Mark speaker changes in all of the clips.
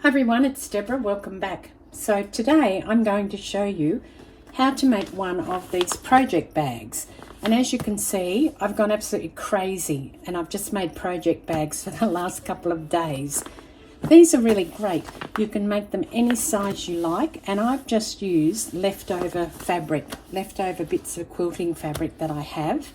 Speaker 1: Everyone, it's Deborah. Welcome back. So today I'm going to show you how to make one of these project bags. And as you can see, I've gone absolutely crazy and I've just made project bags for the last couple of days. These are really great. You can make them any size you like, and I've just used leftover fabric, leftover bits of quilting fabric that I have.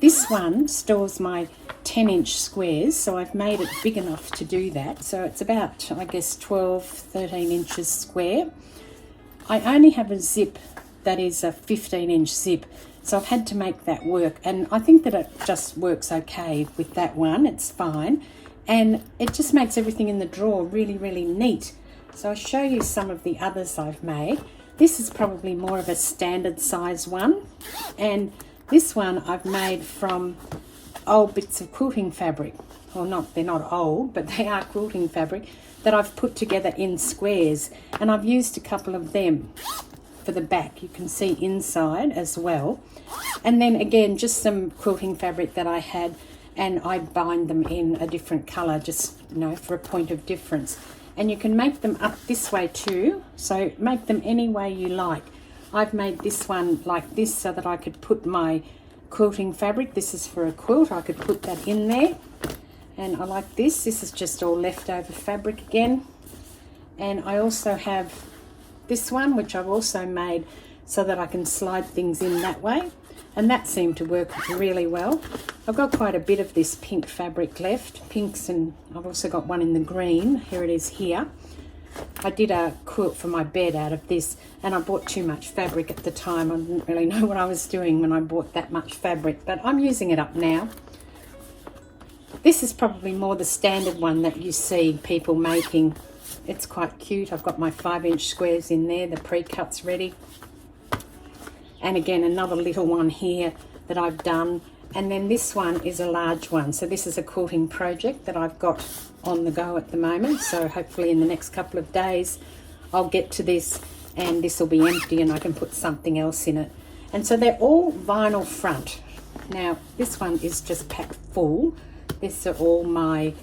Speaker 1: This one stores my 10-inch squares, so I've made it big enough to do that. So it's about, I guess, 12, 13 inches square. I only have a zip that is a 15-inch zip, so I've had to make that work. And I think that it just works okay with that one. It's fine. And it just makes everything in the drawer really, really neat. So I'll show you some of the others I've made. This is probably more of a standard size one. And this one I've made from old bits of quilting fabric. Well, they're not old, but they are quilting fabric that I've put together in squares. And I've used a couple of them for the back. You can see inside as well. And then again, just some quilting fabric that I had, and I bind them in a different colour, just, you know, for a point of difference. And you can make them up this way too, so make them any way you like. I've made this one like this so that I could put my quilting fabric. This is for a quilt. I could put that in there. And I like this. This is just all leftover fabric again. And I also have this one, which I've also made so that I can slide things in that way. And that seemed to work really well. I've got quite a bit of this pink fabric left, pinks, and I've also got one in the green. Here it is here. I did a quilt for my bed out of this, and I bought too much fabric at the time. I didn't really know what I was doing when I bought that much fabric, but I'm using it up now. This is probably more the standard one that you see people making. It's quite cute. I've got my 5-inch squares in there, the pre-cuts ready. And again, another little one here that I've done. And then this one is a large one. So this is a quilting project that I've got on the go at the moment. So hopefully in the next couple of days, I'll get to this and this will be empty and I can put something else in it. And so they're all vinyl front. Now, this one is just packed full. These are all my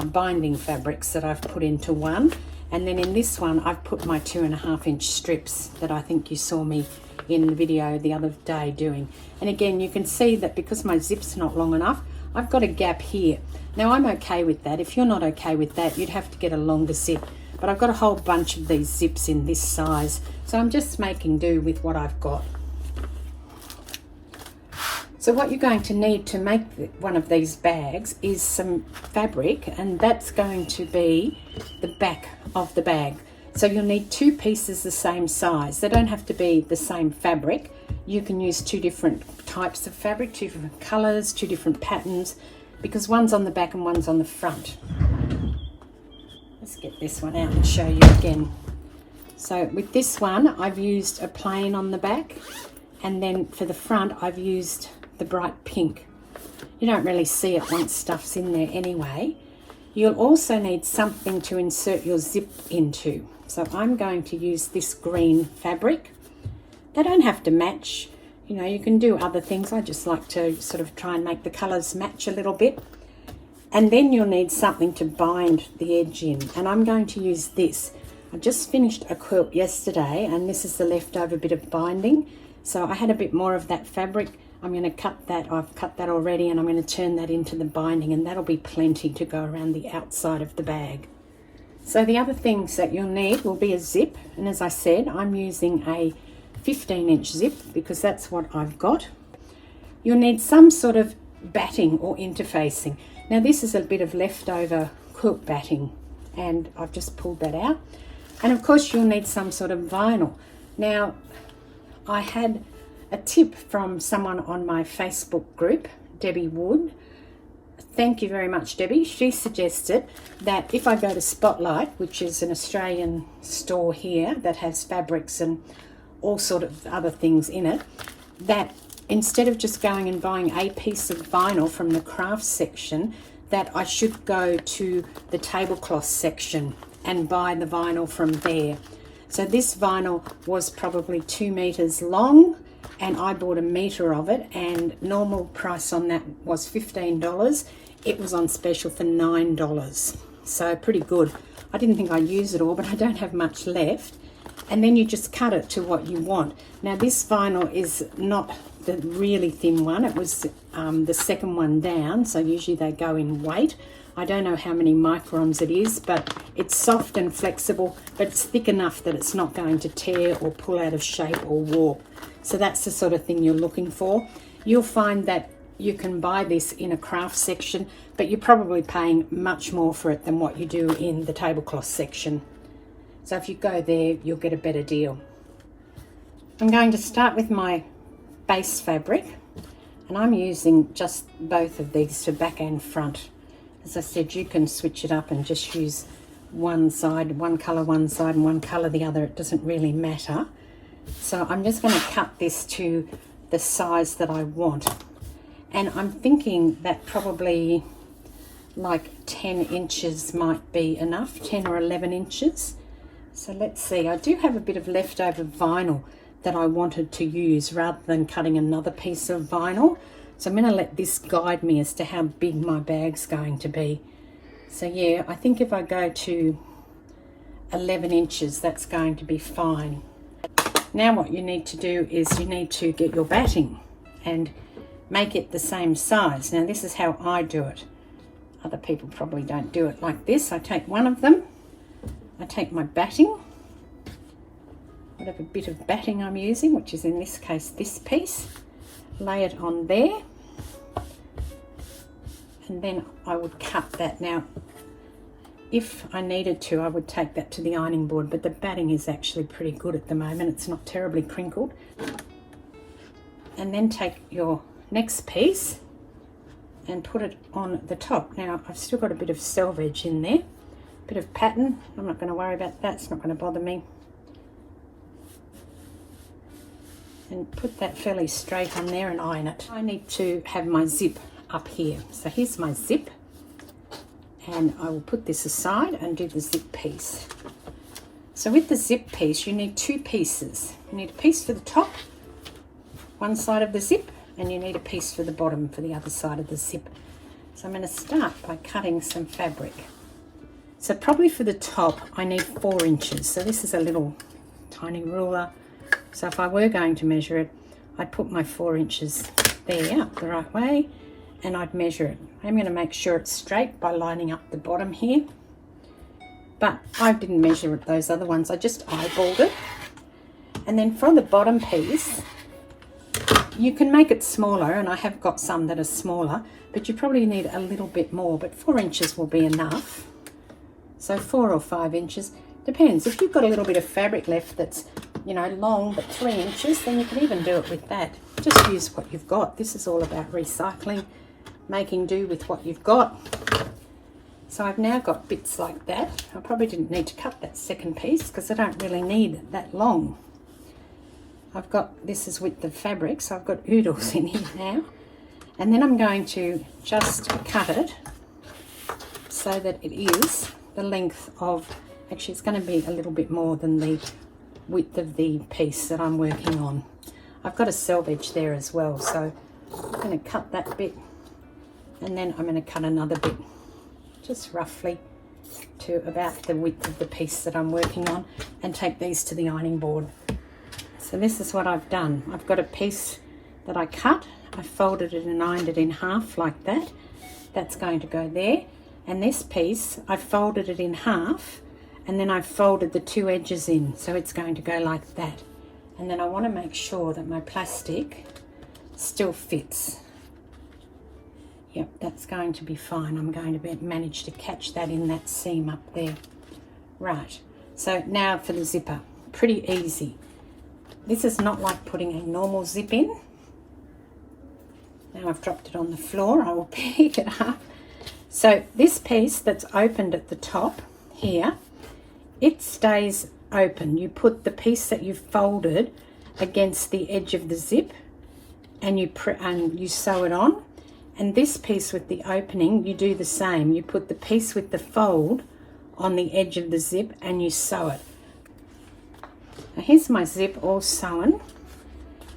Speaker 1: binding fabrics that I've put into one. And then in this one, I've put my 2.5-inch strips that I think you saw me in the video the other day doing. And again, you can see that because my zip's not long enough, I've got a gap here. Now I'm okay with that. If you're not okay with that, you'd have to get a longer zip, but I've got a whole bunch of these zips in this size, so I'm just making do with what I've got. So what you're going to need to make one of these bags is some fabric, and that's going to be the back of the bag. So you'll need 2 pieces the same size. They don't have to be the same fabric. You can use 2 different types of fabric, 2 different colours, 2 different patterns, because one's on the back and one's on the front. Let's get this one out and show you again. So with this one, I've used a plain on the back, and then for the front, I've used the bright pink. You don't really see it once stuff's in there anyway. You'll also need something to insert your zip into. So I'm going to use this green fabric. They don't have to match. You know, you can do other things. I just like to sort of try and make the colours match a little bit. And then you'll need something to bind the edge in. And I'm going to use this. I just finished a quilt yesterday, and this is the leftover bit of binding. So I had a bit more of that fabric. I'm going to cut that. I've cut that already, and I'm going to turn that into the binding, and that'll be plenty to go around the outside of the bag. So the other things that you'll need will be a zip, and as I said, I'm using a 15-inch zip because that's what I've got. You'll need some sort of batting or interfacing. Now this is a bit of leftover quilt batting, and I've just pulled that out. And of course you'll need some sort of vinyl. Now I had a tip from someone on my Facebook group, Debbie Wood. Thank you very much, Debbie. She suggested that if I go to Spotlight, which is an Australian store here that has fabrics and all sort of other things in it, that instead of just going and buying a piece of vinyl from the crafts section, that I should go to the tablecloth section and buy the vinyl from there. So this vinyl was probably 2 meters long, and I bought a metre of it, and normal price on that was $15. It was on special for $9, so pretty good. I didn't think I'd use it all, but I don't have much left. And then you just cut it to what you want. Now this vinyl is not the really thin one. It was the second one down, so usually they go in weight. I don't know how many microns it is, but it's soft and flexible, but it's thick enough that it's not going to tear or pull out of shape or warp. So that's the sort of thing you're looking for. You'll find that you can buy this in a craft section, but you're probably paying much more for it than what you do in the tablecloth section. So if you go there, you'll get a better deal. I'm going to start with my base fabric, and I'm using just both of these for back and front. As I said, you can switch it up and just use one side, one colour one side and one colour the other. It doesn't really matter. So I'm just going to cut this to the size that I want. And I'm thinking that probably like 10 inches might be enough, 10 or 11 inches. So let's see, I do have a bit of leftover vinyl that I wanted to use rather than cutting another piece of vinyl. So I'm going to let this guide me as to how big my bag's going to be. So yeah, I think if I go to 11 inches, that's going to be fine. Now what you need to do is you need to get your batting and make it the same size. Now this is how I do it. Other people probably don't do it like this. I take one of them, I take my batting, whatever bit of batting I'm using, which is in this case this piece, lay it on there, and then I would cut that. Now if I needed to, I would take that to the ironing board, but the batting is actually pretty good at the moment. It's not terribly crinkled. And then take your next piece and put it on the top. Now I've still got a bit of selvage in there, a bit of pattern. I'm not going to worry about that, it's not going to bother me. And put that fairly straight on there and iron it. I need to have my zip up here. So here's my zip, and I will put this aside and do the zip piece. So with the zip piece, you need two pieces. You need a piece for the top, one side of the zip, and you need a piece for the bottom for the other side of the zip. So I'm going to start by cutting some fabric. So probably for the top, I need 4 inches. So this is a little tiny ruler. So if I were going to measure it, I'd put my 4 inches there up the right way, and I'd measure it. I'm going to make sure it's straight by lining up the bottom here. But I didn't measure it, those other ones. I just eyeballed it. And then for the bottom piece, you can make it smaller, and I have got some that are smaller, but you probably need a little bit more, but 4 inches will be enough. So 4 or 5 inches, depends. If you've got a little bit of fabric left that's, you know, long but 3 inches, then you can even do it with that. Just use what you've got. This is all about recycling, making do with what you've got. So I've now got bits like that. I probably didn't need to cut that second piece because I don't really need it that long. I've got, this is with the fabric, so I've got oodles in here now. And then I'm going to just cut it so that it is the length of, actually it's going to be a little bit more than the width of the piece that I'm working on. I've got a selvage there as well, so I'm going to cut that bit, and then I'm going to cut another bit, just roughly to about the width of the piece that I'm working on, and take these to the ironing board. So this is what I've done. I've got a piece that I cut, I folded it and ironed it in half like that. That's going to go there. And this piece, I folded it in half, and then I folded the 2 edges in, so it's going to go like that. And then I want to make sure that my plastic still fits. Yep, that's going to be fine. I'm going to manage to catch that in that seam up there. Right, so now for the zipper. Pretty easy. This is not like putting a normal zip in. Now I've dropped it on the floor, I will pick it up. So this piece that's opened at the top here, it stays open. You put the piece that you've folded against the edge of the zip, and you sew it on. And this piece with the opening, you do the same. You put the piece with the fold on the edge of the zip and you sew it. Now here's my zip all sewn,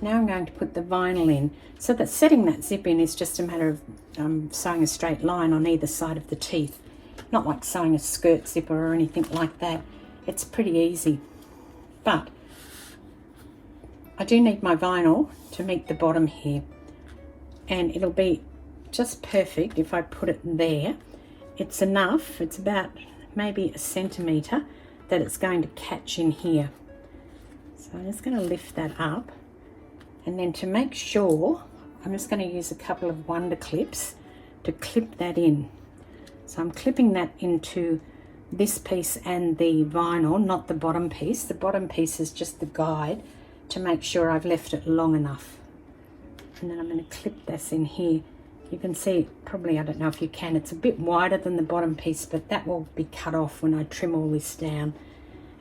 Speaker 1: Now I'm going to put the vinyl in. So that setting that zip in is just a matter of sewing a straight line on either side of the teeth. Not like sewing a skirt zipper or anything like that. It's pretty easy. But I do need my vinyl to meet the bottom here. And it'll be just perfect if I put it there. It's enough, it's about maybe a centimetre that it's going to catch in here. So I'm just going to lift that up. And then to make sure, I'm just going to use a couple of wonder clips to clip that in. So I'm clipping that into this piece and the vinyl, not the bottom piece. The bottom piece is just the guide to make sure I've left it long enough. And then I'm going to clip this in here. You can see, probably, I don't know if you can, it's a bit wider than the bottom piece, but that will be cut off when I trim all this down.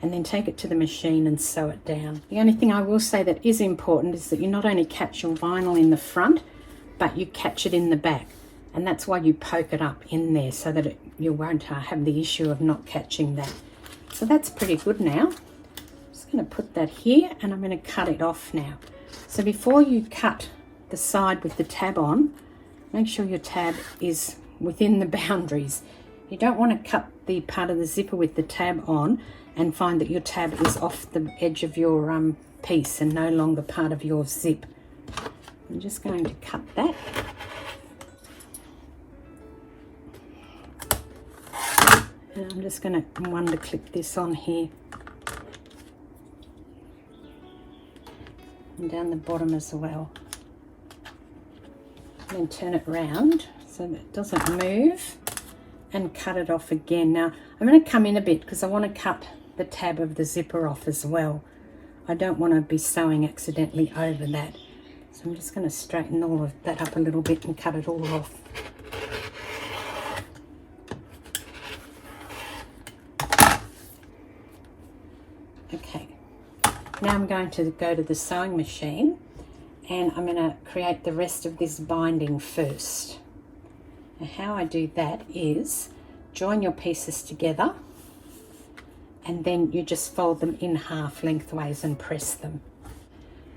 Speaker 1: And then take it to the machine and sew it down. The only thing I will say that is important is that you not only catch your vinyl in the front, but you catch it in the back. And that's why you poke it up in there, so that you won't have the issue of not catching that. So that's pretty good now. I'm just going to put that here and I'm going to cut it off now. So before you cut the side with the tab on, make sure your tab is within the boundaries. You don't want to cut the part of the zipper with the tab on and find that your tab is off the edge of your piece and no longer part of your zip. I'm just going to cut that. And I'm just going to wonder clip this on here. And down the bottom as well. And then turn it round so that it doesn't move and cut it off again. Now I'm going to come in a bit because I want to cut the tab of the zipper off as well. I don't want to be sewing accidentally over that. So I'm just going to straighten all of that up a little bit and cut it all off. Okay, now I'm going to go to the sewing machine and I'm going to create the rest of this binding first. Now how I do that is join your pieces together and then you just fold them in half lengthways and press them.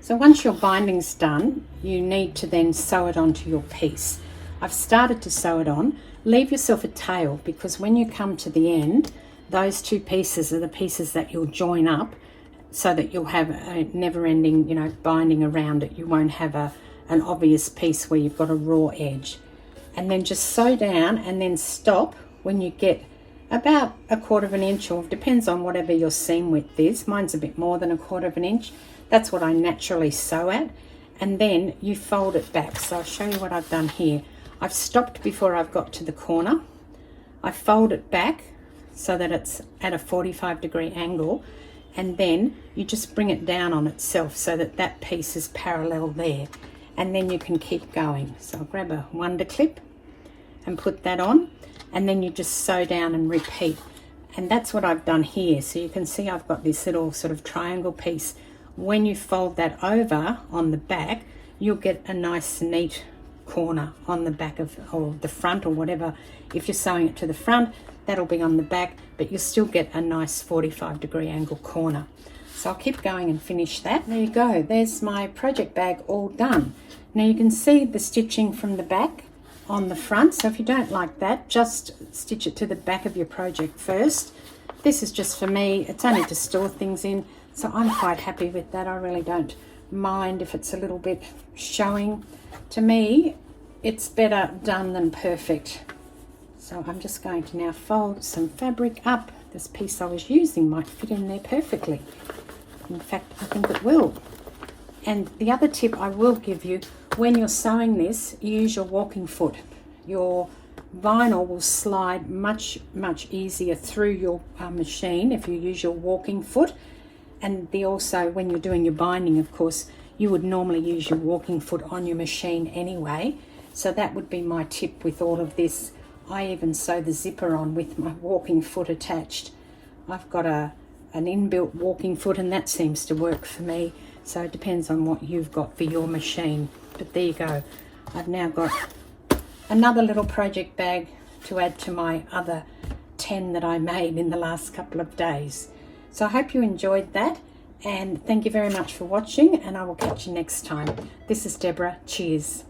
Speaker 1: So once your binding's done, you need to then sew it onto your piece. I've started to sew it on. Leave yourself a tail because when you come to the end, those two pieces are the pieces that you'll join up so that you'll have a never-ending, binding around it. You won't have an obvious piece where you've got a raw edge. And then just sew down and then stop when you get about 1/4 of an inch, or depends on whatever your seam width is. Mine's a bit more than 1/4 of an inch. That's what I naturally sew at. And then you fold it back. So I'll show you what I've done here. I've stopped before I've got to the corner. I fold it back so that it's at a 45-degree angle, and then you just bring it down on itself so that that piece is parallel there, and then you can keep going. So I'll grab a wonder clip and put that on, and then you just sew down and repeat. And that's what I've done here. So you can see I've got this little sort of triangle piece. When you fold that over on the back, you'll get a nice neat corner on the back of, or the front, or whatever. If you're sewing it to the front, that'll be on the back, but you'll still get a nice 45-degree angle corner. So I'll keep going and finish that. There you go, there's my project bag all done. Now you can see the stitching from the back on the front, so if you don't like that, just stitch it to the back of your project first. This is just for me, it's only to store things in, so I'm quite happy with that. I really don't mind if it's a little bit showing. To me, it's better done than perfect. So I'm just going to now fold some fabric up. This piece I was using might fit in there perfectly. In fact, I think it will. And the other tip I will give you, when you're sewing this, use your walking foot. Your vinyl will slide much easier through your machine if you use your walking foot. And also when you're doing your binding, of course, you would normally use your walking foot on your machine anyway. So that would be my tip with all of this. I even sew the zipper on with my walking foot attached. I've got an inbuilt walking foot, and that seems to work for me. So it depends on what you've got for your machine. But there you go. I've now got another little project bag to add to my other 10 that I made in the last couple of days. So I hope you enjoyed that, And thank you very much for watching, and I will catch you next time. This is Deborah. Cheers.